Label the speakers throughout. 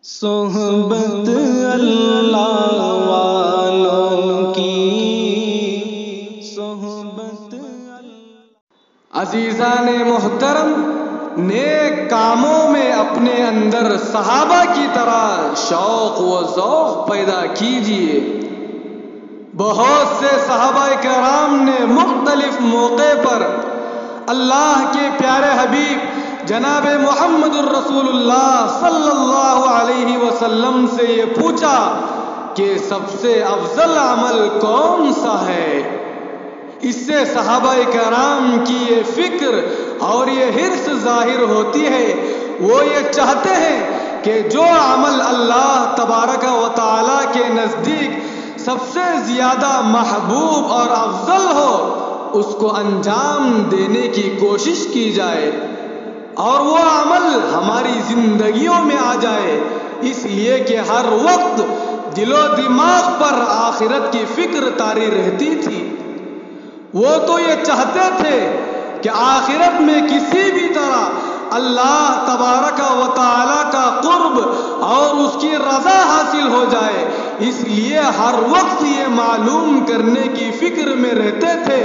Speaker 1: صحبت اللہ والوں کی صحبت۔
Speaker 2: عزیزان محترم، نیک کاموں میں اپنے اندر صحابہ کی طرح شوق و ذوق پیدا کیجیے۔ بہت سے صحابہ کرام نے مختلف موقع پر اللہ کے پیارے حبیب جناب محمد الرسول اللہ صلی اللہ علیہ وسلم سے یہ پوچھا کہ سب سے افضل عمل کون سا ہے؟ اس سے صحابہ کرام کی یہ فکر اور یہ حرص ظاہر ہوتی ہے۔ وہ یہ چاہتے ہیں کہ جو عمل اللہ تبارک و تعالی کے نزدیک سب سے زیادہ محبوب اور افضل ہو، اس کو انجام دینے کی کوشش کی جائے اور وہ عمل ہماری زندگیوں میں آ جائے، اس لیے کہ ہر وقت دل و دماغ پر آخرت کی فکر طاری رہتی تھی۔ وہ تو یہ چاہتے تھے کہ آخرت میں کسی بھی طرح اللہ تبارک و تعالی کا قرب اور اس کی رضا حاصل ہو جائے، اس لیے ہر وقت یہ معلوم کرنے کی فکر میں رہتے تھے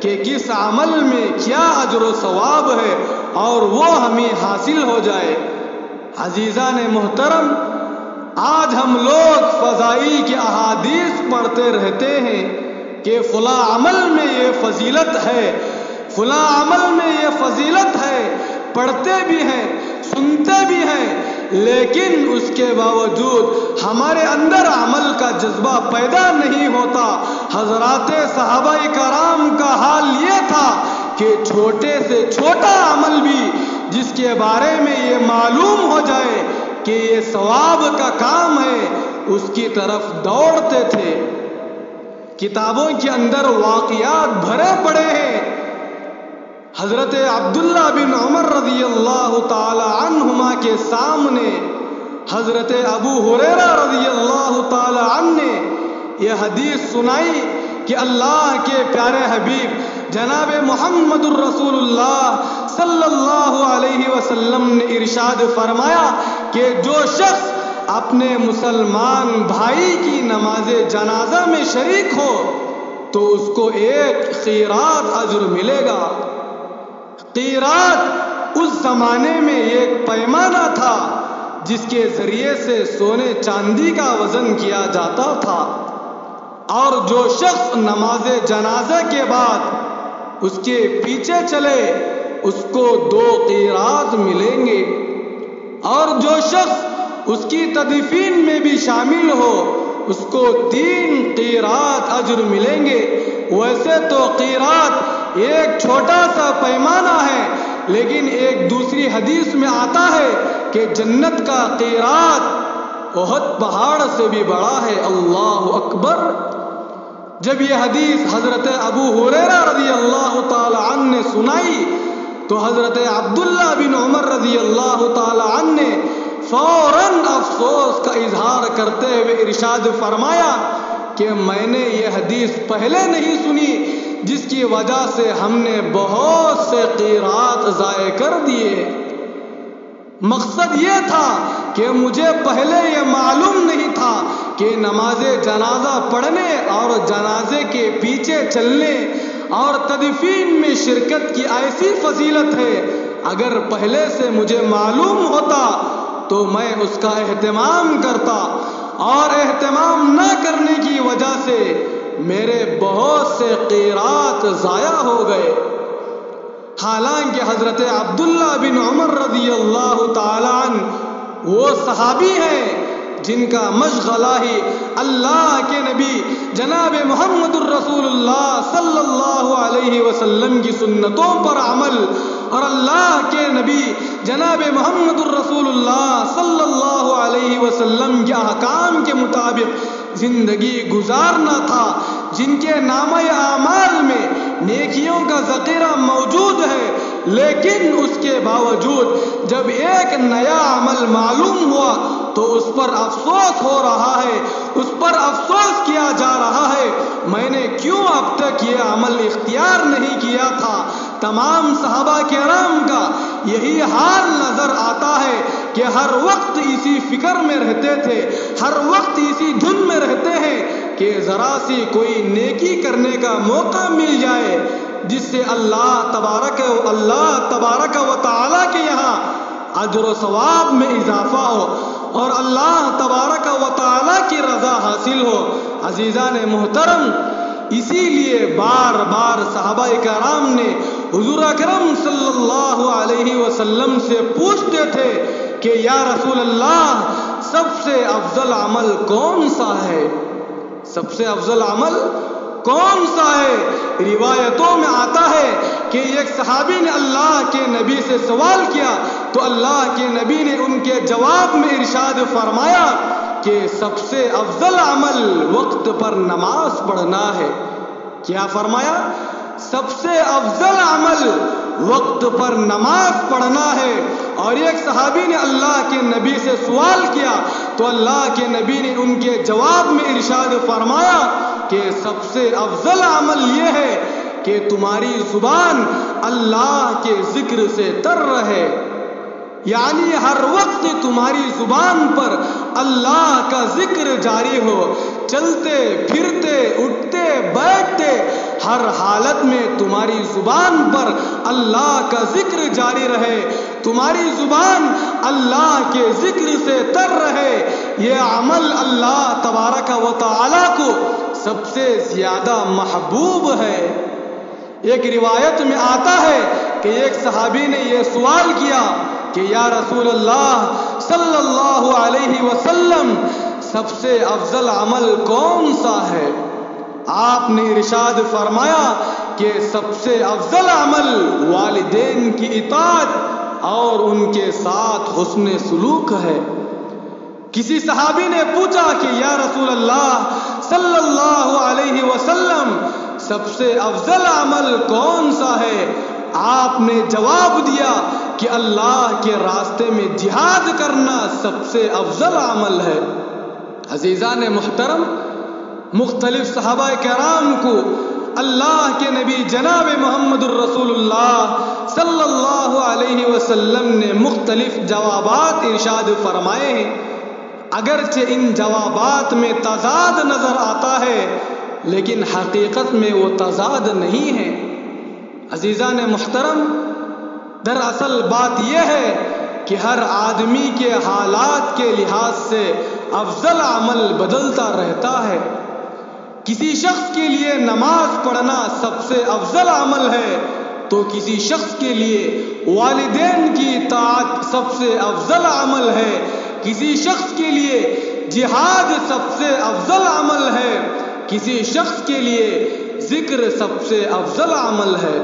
Speaker 2: کہ کس عمل میں کیا اجر و ثواب ہے اور وہ ہمیں حاصل ہو جائے۔ عزیزان محترم، آج ہم لوگ فضائل کی احادیث پڑھتے رہتے ہیں کہ فلاں عمل میں یہ فضیلت ہے، فلاں عمل میں یہ فضیلت ہے، پڑھتے بھی ہیں، سنتے بھی ہیں، لیکن اس کے باوجود ہمارے اندر عمل کا جذبہ پیدا نہیں ہوتا۔ حضرات صحابہ کرام کا حال یہ تھا کہ چھوٹے سے چھوٹا عمل بھی جس کے بارے میں یہ معلوم ہو جائے کہ یہ ثواب کا کام ہے، اس کی طرف دوڑتے تھے۔ کتابوں کے اندر واقعات بھرے پڑے ہیں۔ حضرت عبداللہ بن عمر رضی اللہ تعالی عنہما کے سامنے حضرت ابو ہریرہ رضی اللہ تعالی عنہ نے یہ حدیث سنائی کہ اللہ کے پیارے حبیب جناب محمد الرسول اللہ صلی اللہ علیہ وسلم نے ارشاد فرمایا کہ جو شخص اپنے مسلمان بھائی کی نماز جنازہ میں شریک ہو تو اس کو ایک قیراط اجر ملے گا۔ قیراط اس زمانے میں ایک پیمانہ تھا جس کے ذریعے سے سونے چاندی کا وزن کیا جاتا تھا، اور جو شخص نماز جنازہ کے بعد اس کے پیچھے چلے اس کو 2 قیراط ملیں گے، اور جو شخص اس کی تدفین میں بھی شامل ہو اس کو 3 قیراط اجر ملیں گے۔ ویسے تو قیراط ایک چھوٹا سا پیمانہ ہے، لیکن ایک دوسری حدیث میں آتا ہے کہ جنت کا قیراط احد پہاڑ سے بھی بڑا ہے۔ اللہ اکبر۔ جب یہ حدیث حضرت ابو ہریرہ رضی اللہ تعالی عنہ نے سنائی تو حضرت عبداللہ بن عمر رضی اللہ تعالی عنہ نے فوراً افسوس کا اظہار کرتے ہوئے ارشاد فرمایا کہ میں نے یہ حدیث پہلے نہیں سنی، جس کی وجہ سے ہم نے بہت سے قیراط ضائع کر دیے۔ مقصد یہ تھا کہ مجھے پہلے یہ معلوم نہیں تھا کہ نماز جنازہ پڑھنے اور جنازے کے پیچھے چلنے اور تدفین میں شرکت کی ایسی فضیلت ہے۔ اگر پہلے سے مجھے معلوم ہوتا تو میں اس کا اہتمام کرتا، اور اہتمام نہ کرنے کی وجہ سے میرے بہت سے قیراط ضائع ہو گئے۔ حالانکہ حضرت عبداللہ بن عمر رضی اللہ تعالی عنہ وہ صحابی ہیں جن کا مشغلہ ہی اللہ کے نبی جناب محمد الرسول اللہ صلی اللہ علیہ وسلم کی سنتوں پر عمل اور اللہ کے نبی جناب محمد الرسول اللہ صلی اللہ علیہ وسلم کے احکام کے مطابق زندگی گزارنا تھا، جن کے نامہ اعمال میں نیکیوں کا ذخیرہ موجود ہے، لیکن اس کے باوجود جب ایک نیا عمل معلوم ہوا تو اس پر افسوس ہو رہا ہے، اس پر افسوس کیا جا رہا ہے میں نے کیوں اب تک یہ عمل اختیار نہیں کیا تھا۔ تمام صحابہ کرام کا یہی حال نظر آتا ہے کہ ہر وقت اسی فکر میں رہتے تھے، ہر وقت اسی دھن میں رہتے ہیں کہ ذرا سی کوئی نیکی کرنے کا موقع مل جائے جس سے اللہ تبارک و تعالی کے یہاں اجر و ثواب میں اضافہ ہو اور اللہ تبارک و تعالی کی رضا حاصل ہو۔ عزیزان محترم، اسی لیے بار بار صحابہ کرام نے حضور اکرم صلی اللہ علیہ وسلم سے پوچھتے تھے کہ یا رسول اللہ، سب سے افضل عمل کون سا ہے؟ سب سے افضل عمل کون سا ہے؟ روایتوں میں آتا ہے کہ ایک صحابی نے اللہ کے نبی سے سوال کیا تو اللہ کے نبی نے ان کے جواب میں ارشاد فرمایا کہ سب سے افضل عمل وقت پر نماز پڑھنا ہے۔ کیا فرمایا؟ سب سے افضل عمل وقت پر نماز پڑھنا ہے۔ اور ایک صحابی نے اللہ کے نبی سے سوال کیا تو اللہ کے نبی نے ان کے جواب میں ارشاد فرمایا کہ سب سے افضل عمل یہ ہے کہ تمہاری زبان اللہ کے ذکر سے تر رہے، یعنی ہر وقت تمہاری زبان پر اللہ کا ذکر جاری ہو، چلتے پھرتے اٹھتے بیٹھتے ہر حالت میں تمہاری زبان پر اللہ کا ذکر جاری رہے، تمہاری زبان اللہ کے ذکر سے تر رہے۔ یہ عمل اللہ تبارک و تعالی کو سب سے زیادہ محبوب ہے۔ ایک روایت میں آتا ہے کہ ایک صحابی نے یہ سوال کیا کہ یا رسول اللہ صلی اللہ علیہ وسلم، سب سے افضل عمل کون سا ہے؟ آپ نے ارشاد فرمایا کہ سب سے افضل عمل والدین کی اطاعت اور ان کے ساتھ حسن سلوک ہے۔ کسی صحابی نے پوچھا کہ یا رسول اللہ صلی اللہ علیہ وسلم، سب سے افضل عمل کون سا ہے؟ آپ نے جواب دیا کہ اللہ کے راستے میں جہاد کرنا سب سے افضل عمل ہے۔ عزیزان محترم، مختلف صحابہ کرام کو اللہ کے نبی جناب محمد الرسول اللہ صلی اللہ علیہ وسلم نے مختلف جوابات ارشاد فرمائے ہیں۔ اگرچہ ان جوابات میں تضاد نظر آتا ہے لیکن حقیقت میں وہ تضاد نہیں ہے۔ عزیزان محترم، دراصل بات یہ ہے کہ ہر آدمی کے حالات کے لحاظ سے افضل عمل بدلتا رہتا ہے۔ کسی شخص کے لیے نماز پڑھنا سب سے افضل عمل ہے تو کسی شخص کے لیے والدین کی اطاعت سب سے افضل عمل ہے، کسی شخص کے لیے جہاد سب سے افضل عمل ہے، کسی شخص کے لیے ذکر سب سے افضل عمل ہے۔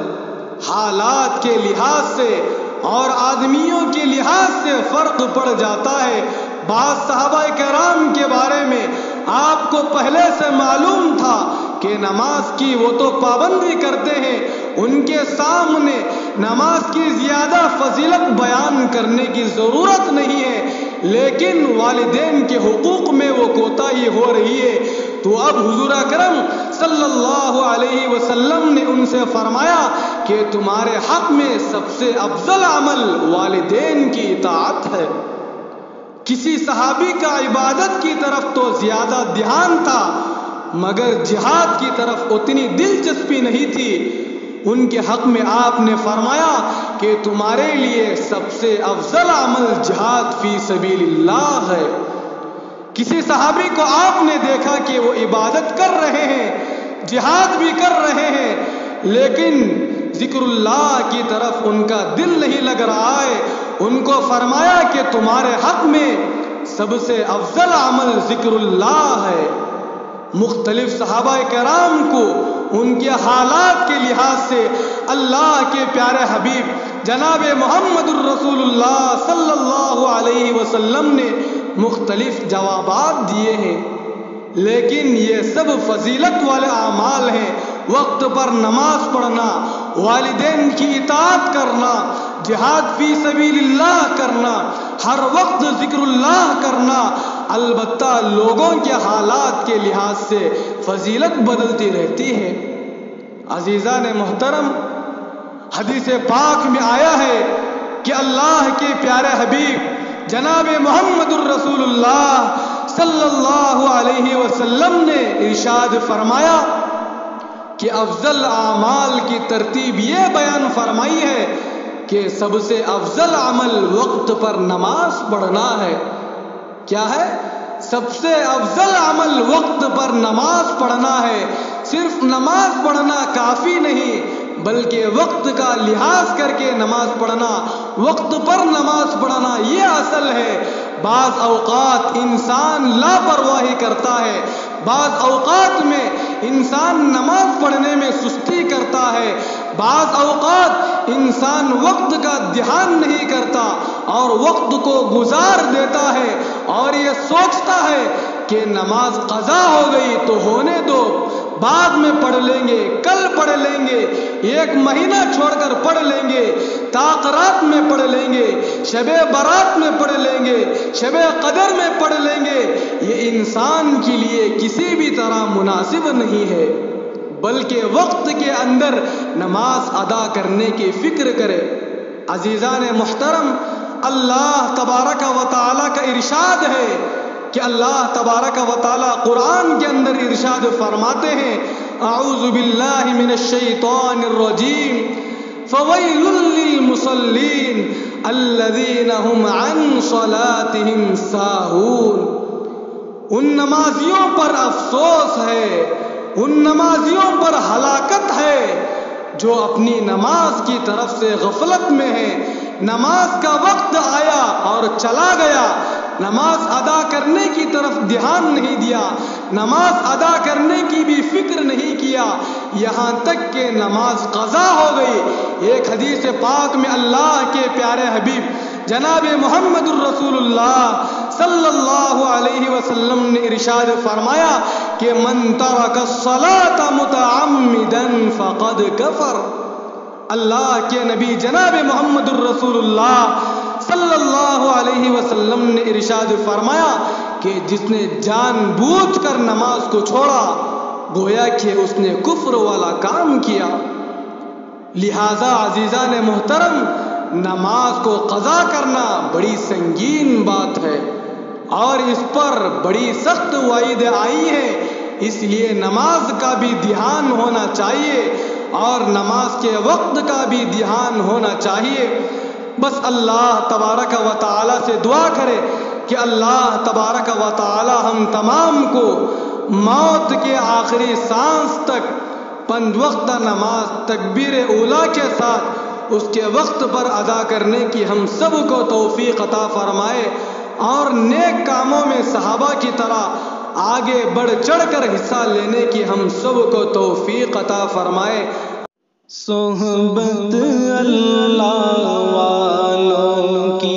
Speaker 2: حالات کے لحاظ سے اور آدمیوں کے لحاظ سے فرق پڑ جاتا ہے۔ بعض صحابہ کرام کے بارے میں آپ کو پہلے سے معلوم تھا کہ نماز کی وہ تو پابندی کرتے ہیں، ان کے سامنے نماز کی زیادہ فضیلت بیان کرنے کی ضرورت نہیں ہے، لیکن والدین کے حقوق میں وہ کوتاہی ہو رہی ہے۔ تو اب حضور اکرم صلی اللہ علیہ وسلم نے ان سے فرمایا کہ تمہارے حق میں سب سے افضل عمل والدین کی اطاعت ہے۔ کسی صحابی کا عبادت کی طرف تو زیادہ دھیان تھا مگر جہاد کی طرف اتنی دلچسپی نہیں تھی۔ ان کے حق میں آپ نے فرمایا کہ تمہارے لیے سب سے افضل عمل جہاد فی سبیل اللہ ہے۔ کسی صحابی کو آپ نے دیکھا کہ وہ عبادت کر رہے ہیں، جہاد بھی کر رہے ہیں، لیکن ذکر اللہ کی طرف ان کا دل نہیں لگ رہا ہے۔ ان کو فرمایا کہ تمہارے حق میں سب سے افضل عمل ذکر اللہ ہے۔ مختلف صحابہ کرام کو ان کے حالات کے لحاظ سے اللہ کے پیارے حبیب جناب محمد الرسول اللہ صلی اللہ علیہ وسلم نے مختلف جوابات دیے ہیں، لیکن یہ سب فضیلت والے اعمال ہیں۔ وقت پر نماز پڑھنا، والدین کی اطاعت کرنا، جہاد فی سبیل اللہ کرنا، ہر وقت ذکر اللہ کرنا، البتہ لوگوں کے حالات کے لحاظ سے فضیلت بدلتی رہتی ہے۔ عزیزان محترم، حدیث پاک میں آیا ہے کہ اللہ کے پیارے حبیب جناب محمد الرسول اللہ صلی اللہ علیہ وسلم نے ارشاد فرمایا کہ افضل اعمال کی ترتیب یہ بیان فرمائی ہے کہ سب سے افضل عمل وقت پر نماز پڑھنا ہے۔ کیا ہے؟ سب سے افضل عمل وقت پر نماز پڑھنا ہے۔ صرف نماز پڑھنا کافی نہیں بلکہ وقت کا لحاظ کر کے نماز پڑھنا، وقت پر نماز پڑھنا یہ اصل ہے۔ بعض اوقات انسان لاپرواہی کرتا ہے، بعض اوقات میں انسان نماز پڑھنے میں سستی کرتا ہے، بعض اوقات انسان وقت کا دھیان نہیں کرتا اور وقت کو گزار دیتا ہے اور یہ سوچتا ہے کہ نماز قضا ہو گئی تو ہونے دو، بعد میں پڑھ لیں گے، کل پڑھ لیں گے، ایک مہینہ چھوڑ کر پڑھ لیں گے، تاخرات میں پڑھ لیں گے، شب برات میں پڑھ لیں گے، شب قدر میں پڑھ لیں گے۔ یہ انسان کے لیے کسی بھی طرح مناسب نہیں ہے، بلکہ وقت کے اندر نماز ادا کرنے کی فکر کرے۔ عزیزان محترم، اللہ تبارک و تعالیٰ کا ارشاد ہے کہ اللہ تبارک و تعالیٰ قرآن کے اندر ارشاد فرماتے ہیں، اعوذ باللہ من الشیطان الرجیم، فویل للمصلین الذین هم عن صلاتهم ساہون۔ ان نمازیوں پر افسوس ہے، ان نمازیوں پر ہلاکت ہے جو اپنی نماز کی طرف سے غفلت میں ہیں۔ نماز کا وقت آیا اور چلا گیا، نماز ادا کرنے کی طرف دھیان نہیں دیا، نماز ادا کرنے کی بھی فکر نہیں کیا، یہاں تک کہ نماز قضا ہو گئی۔ ایک حدیث پاک میں اللہ کے پیارے حبیب جناب محمد الرسول اللہ صلی اللہ علیہ وسلم نے ارشاد فرمایا کہ من ترک الصلاة متعمدا فقد کفر۔ اللہ کے نبی جناب محمد الرسول اللہ صلی اللہ علیہ وسلم نے ارشاد فرمایا کہ جس نے جان بوجھ کر نماز کو چھوڑا گویا کہ اس نے کفر والا کام کیا۔ لہذا عزیزان محترم، نماز کو قضا کرنا بڑی سنگین بات ہے اور اس پر بڑی سخت وعید آئی ہے، اس لیے نماز کا بھی دھیان ہونا چاہیے اور نماز کے وقت کا بھی دھیان ہونا چاہیے۔ بس اللہ تبارک و تعالی سے دعا کرے کہ اللہ تبارک و تعالی ہم تمام کو موت کے آخری سانس تک 5 وقت نماز تکبیر اولیٰ کے ساتھ اس کے وقت پر ادا کرنے کی ہم سب کو توفیق عطا فرمائے اور نیک کاموں میں صحابہ کی طرح آگے بڑھ چڑھ کر حصہ لینے کی ہم سب کو توفیق عطا فرمائے۔
Speaker 1: صحبت اللہ والوں کی